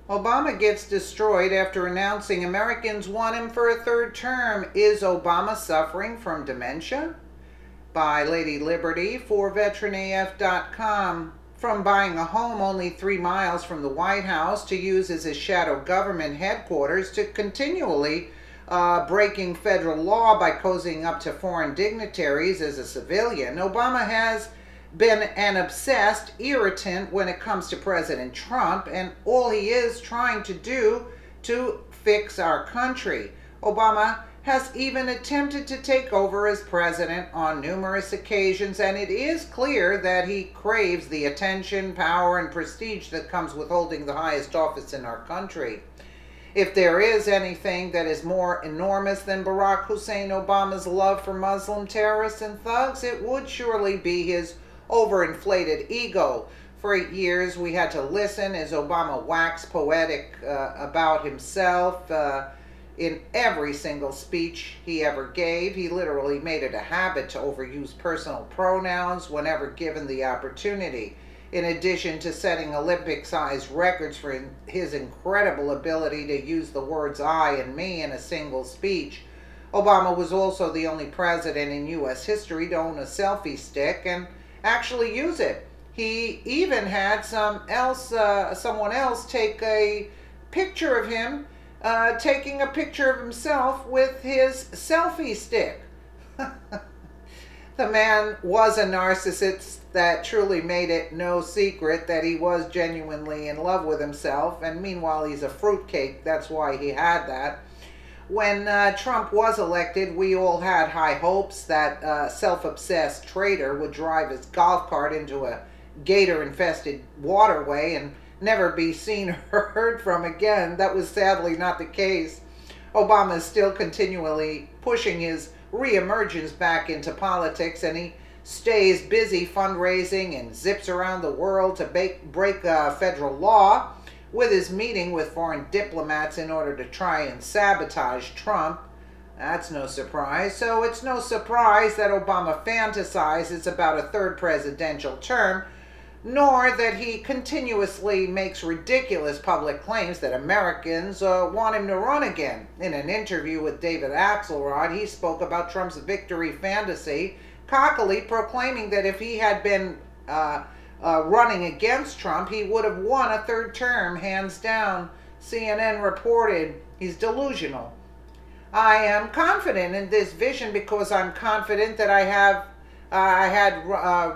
Obama gets destroyed after announcing Americans want him for a third term. Is Obama suffering from dementia? By Lady Liberty for veteranaf.com. From buying a home only 3 miles from the White House to use as his shadow government headquarters to continually breaking federal law by cozying up to foreign dignitaries as a civilian, Obama has been an obsessed irritant when it comes to President Trump and all he is trying to do to fix our country. Obama has even attempted to take over as president on numerous occasions, and it is clear that he craves the attention, power, and prestige that comes with holding the highest office in our country. If there is anything that is more enormous than Barack Hussein Obama's love for Muslim terrorists and thugs, it would surely be his overinflated ego. For 8 years, we had to listen as Obama waxed poetic about himself in every single speech he ever gave. He literally made it a habit to overuse personal pronouns whenever given the opportunity. In addition to setting Olympic-sized records for his incredible ability to use the words I and me in a single speech, Obama was also the only president in U.S. history to own a selfie stick and actually use it. He even had someone else take a picture of him taking a picture of himself with his selfie stick. The man was a narcissist that truly made it no secret that he was genuinely in love with himself, and meanwhile he's a fruitcake. That's why he had that. When Trump was elected, we all had high hopes that self-obsessed traitor would drive his golf cart into a gator-infested waterway and never be seen or heard from again. That was sadly not the case. Obama is still continually pushing his reemergence back into politics, and he stays busy fundraising and zips around the world to break federal law, with his meeting with foreign diplomats in order to try and sabotage Trump. That's no surprise. So it's no surprise that Obama fantasizes about a third presidential term, nor that he continuously makes ridiculous public claims that Americans want him to run again. In an interview with David Axelrod, he spoke about Trump's victory fantasy, cockily proclaiming that if he had been running against Trump, he would have won a third term, hands down. CNN reported he's delusional. I am confident in this vision because I'm confident that I had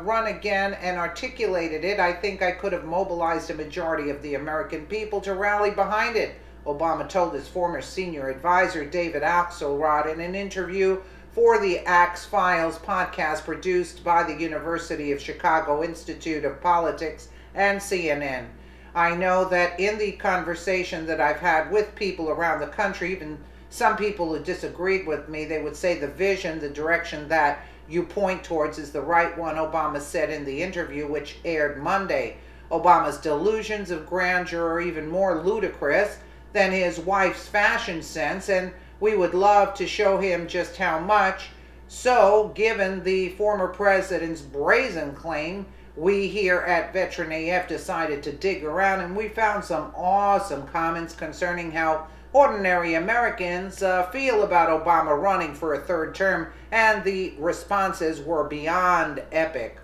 run again and articulated it. I think I could have mobilized a majority of the American people to rally behind it, Obama told his former senior advisor David Axelrod in an interview for the Axe Files podcast produced by the University of Chicago Institute of Politics and CNN. I know that in the conversation that I've had with people around the country, even some people who disagreed with me, they would say the vision, the direction that you point towards is the right one, Obama said in the interview, which aired Monday. Obama's delusions of grandeur are even more ludicrous than his wife's fashion sense, and we would love to show him just how much. So, given the former president's brazen claim, we here at Veteran AF decided to dig around, and we found some awesome comments concerning how ordinary Americans feel about Obama running for a third term, and the responses were beyond epic.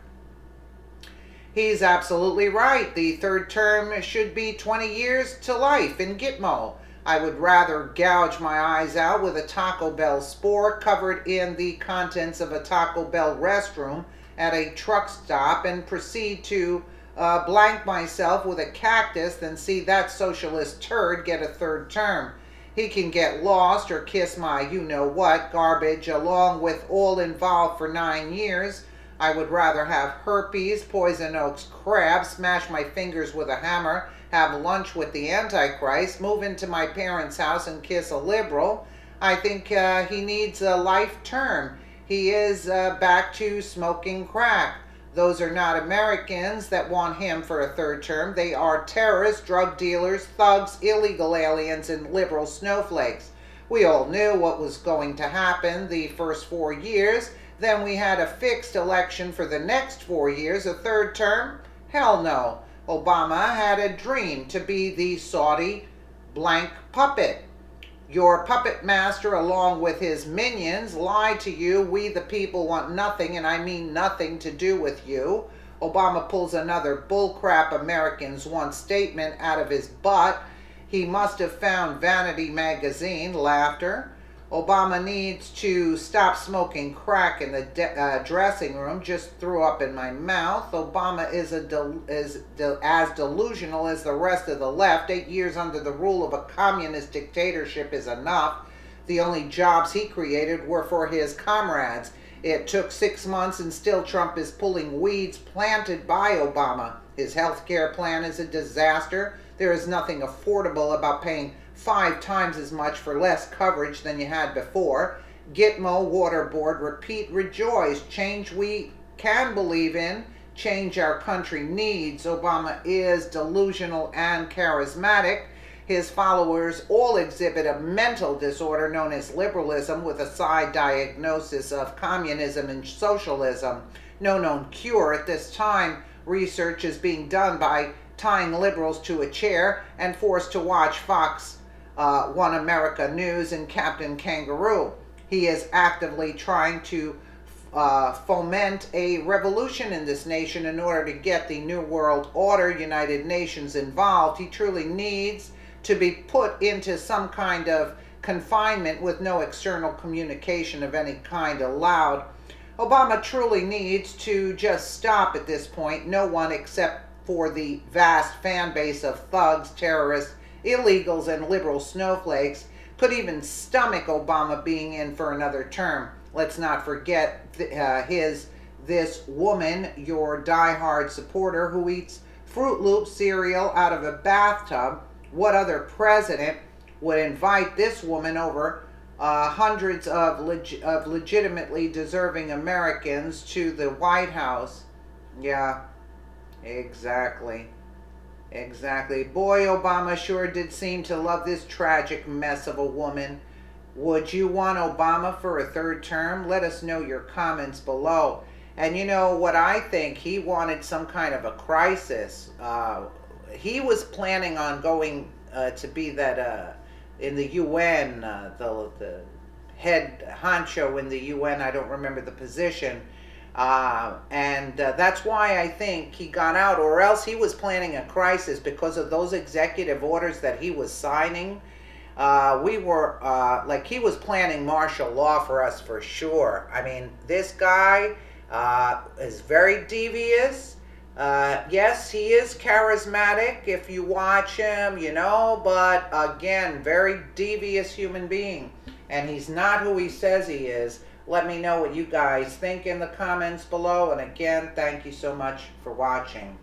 He's absolutely right. The third term should be 20 years to life in Gitmo. I would rather gouge my eyes out with a Taco Bell sport covered in the contents of a Taco Bell restroom at a truck stop and proceed to blank myself with a cactus than see that socialist turd get a third term. He can get lost or kiss my you-know-what garbage along with all involved for 9 years. I would rather have herpes, poison oaks crab, smash my fingers with a hammer, have lunch with the Antichrist, move into my parents' house and kiss a liberal. I think he needs a life term. He is back to smoking crack. Those are not Americans that want him for a third term. They are terrorists, drug dealers, thugs, illegal aliens, and liberal snowflakes. We all knew what was going to happen the first 4 years. Then we had a fixed election for the next 4 years. A third term? Hell no. Obama had a dream to be the Saudi blank puppet. Your puppet master, along with his minions, lied to you. We the people want nothing, and I mean nothing, to do with you. Obama pulls another bullcrap Americans want statement out of his butt. He must have found Vanity magazine. Laughter. Obama needs to stop smoking crack in the dressing room. Just threw up in my mouth. Obama is as delusional as the rest of the left. 8 years under the rule of a communist dictatorship is enough. The only jobs he created were for his comrades. It took 6 months and still Trump is pulling weeds planted by Obama. His health care plan is a disaster. There is nothing affordable about paying 5 times as much for less coverage than you had before. Gitmo, Water Board, repeat, rejoice. Change we can believe in. Change our country needs. Obama is delusional and charismatic. His followers all exhibit a mental disorder known as liberalism, with a side diagnosis of communism and socialism. No known cure at this time. Research is being done by tying liberals to a chair and forced to watch Fox One America News and Captain Kangaroo. He is actively trying to foment a revolution in this nation in order to get the New World Order, United Nations involved. He truly needs to be put into some kind of confinement with no external communication of any kind allowed. Obama truly needs to just stop at this point. No one except for the vast fan base of thugs, terrorists, illegals, and liberal snowflakes could even stomach Obama being in for another term. Let's not forget this woman, your diehard supporter, who eats Fruit Loops cereal out of a bathtub. What other president would invite this woman over hundreds of legitimately deserving Americans to the White House? Yeah, exactly. Exactly. Boy, Obama sure did seem to love this tragic mess of a woman. Would you want Obama for a third term? Let us know your comments below. And you know what I think? He wanted some kind of a crisis. He was planning on going to be that in the UN, the head honcho in the UN. I don't remember the position. And that's why I think he got out, or else he was planning a crisis because of those executive orders that he was signing. We were, like, he was planning martial law for us for sure. I mean, this guy is very devious. Yes, he is charismatic if you watch him, you know, but again, very devious human being. And he's not who he says he is. Let me know what you guys think in the comments below. And again, thank you so much for watching.